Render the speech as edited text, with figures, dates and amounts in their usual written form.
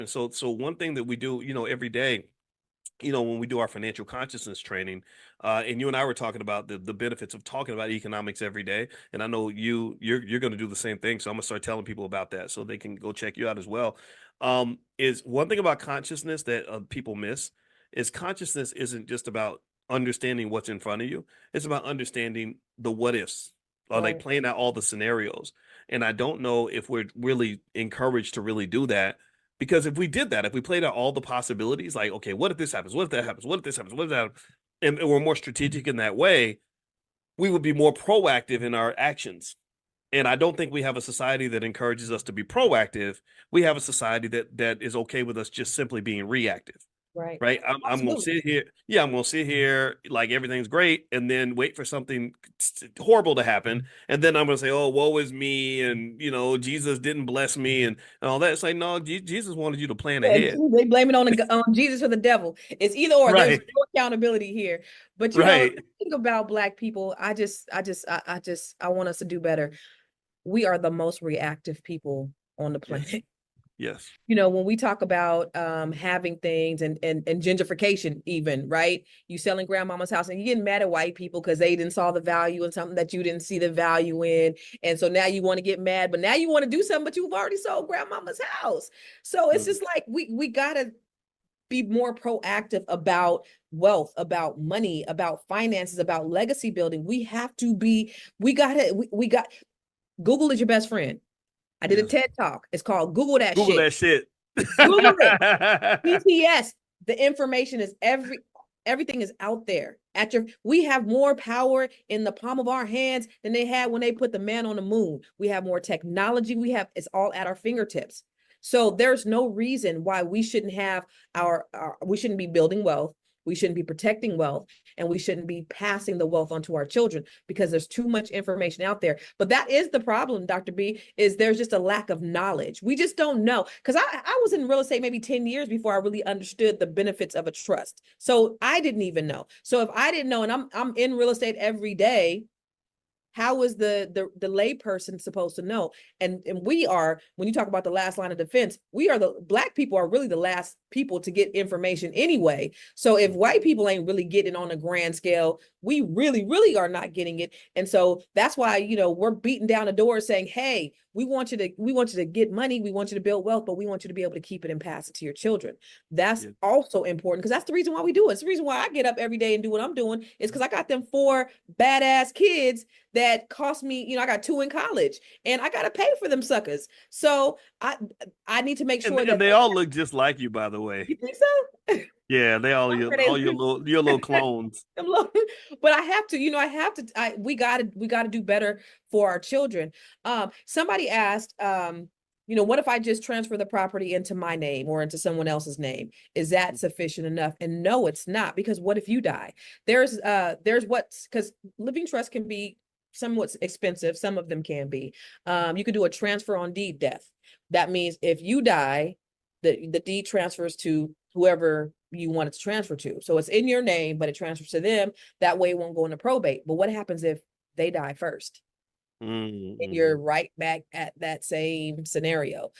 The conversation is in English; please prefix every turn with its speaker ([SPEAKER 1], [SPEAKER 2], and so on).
[SPEAKER 1] And so one thing that we do, every day, when we do our financial consciousness training, and you and I were talking about the benefits of talking about economics every day, and I know you're going to do the same thing, so I'm gonna start telling people about that so they can go check you out as well. Is one thing about consciousness that people miss is consciousness isn't just about understanding what's in front of you; it's about understanding the what ifs, or like
[SPEAKER 2] Right.
[SPEAKER 1] playing out all the scenarios. And I don't know if we're really encouraged to really do that because if we did that, if we played out all the possibilities, like, okay, what if this happens? What if that happens? What if this happens? What if that happens? And we're more strategic in that way, we would be more proactive in our actions. And I don't think we have a society that encourages us to be proactive. We have a society that is okay with us just simply being reactive.
[SPEAKER 2] Right.
[SPEAKER 1] Right. I'm gonna
[SPEAKER 2] Absolutely.
[SPEAKER 1] sit here. Yeah, I'm gonna sit here like everything's great, and then wait for something horrible to happen, and then I'm gonna say, "Oh, woe is me," and Jesus didn't bless me, and all that. It's like, no, Jesus wanted you to plan
[SPEAKER 2] Yeah,
[SPEAKER 1] ahead.
[SPEAKER 2] they blame it on Jesus or the devil. It's either or. There's
[SPEAKER 1] Right.
[SPEAKER 2] no accountability here. But
[SPEAKER 1] Right.
[SPEAKER 2] think about Black people. I want us to do better. We are the most reactive people on the
[SPEAKER 1] Yes.
[SPEAKER 2] planet.
[SPEAKER 1] Yes.
[SPEAKER 2] When we talk about having things and gentrification, even, right? You selling grandmama's house and you getting mad at white people because they didn't saw the value in something that you didn't see the value in. And so now you want to get mad, but now you want to do something, but you've already sold grandmama's house. So it's
[SPEAKER 1] Mhm.
[SPEAKER 2] just like we gotta be more proactive about wealth, about money, about finances, about legacy building. We got Google is your best friend. I did a
[SPEAKER 1] Yes.
[SPEAKER 2] TED talk. It's called Google That
[SPEAKER 1] Google
[SPEAKER 2] Shit.
[SPEAKER 1] that shit.
[SPEAKER 2] Google it. BTS. The information is everything is out there at your. We have more power in the palm of our hands than they had when they put the man on the moon. We have more technology. It's all at our fingertips. So there's no reason why we shouldn't have we shouldn't be building wealth. We shouldn't be protecting wealth, and we shouldn't be passing the wealth onto our children because there's too much information out there. But that is the problem, Dr. B, is there's just a lack of knowledge. We just don't know. Because I was in real estate maybe 10 years before I really understood the benefits of a trust. So I didn't even know. So if I didn't know, and I'm in real estate every day, how is the lay person supposed to know? And we are, when you talk about the last line of defense, the Black people are really the last people to get information anyway. So if white people ain't really getting on a grand scale, we really, really are not getting it. And so that's why, we're beating down the door saying, hey, we want you to get money, we want you to build wealth, but we want you to be able to keep it and pass it to your children. That's
[SPEAKER 1] Yeah.
[SPEAKER 2] also important because that's the reason why we do it. It's the reason why I get up every day and do what I'm doing is because I got them 4 badass kids that cost me, I got 2 in college and I got to pay for them suckers. So I need to make
[SPEAKER 1] And
[SPEAKER 2] sure
[SPEAKER 1] and
[SPEAKER 2] that
[SPEAKER 1] they all look just like you, by the way.
[SPEAKER 2] you think so?
[SPEAKER 1] Yeah, they all your little clones.
[SPEAKER 2] But I have to, we gotta do better for our children. Somebody asked, what if I just transfer the property into my name or into someone else's name? Is that sufficient enough? And no, it's not, because what if you die? Because living trust can be somewhat expensive. Some of them can be. You could do a transfer on deed death. That means if you die, the deed transfers to whoever you want it to transfer to. So it's in your name, but it transfers to them. That way it won't go into probate. But what happens if they die first? And you're
[SPEAKER 1] Mm-hmm.
[SPEAKER 2] right back at that same scenario.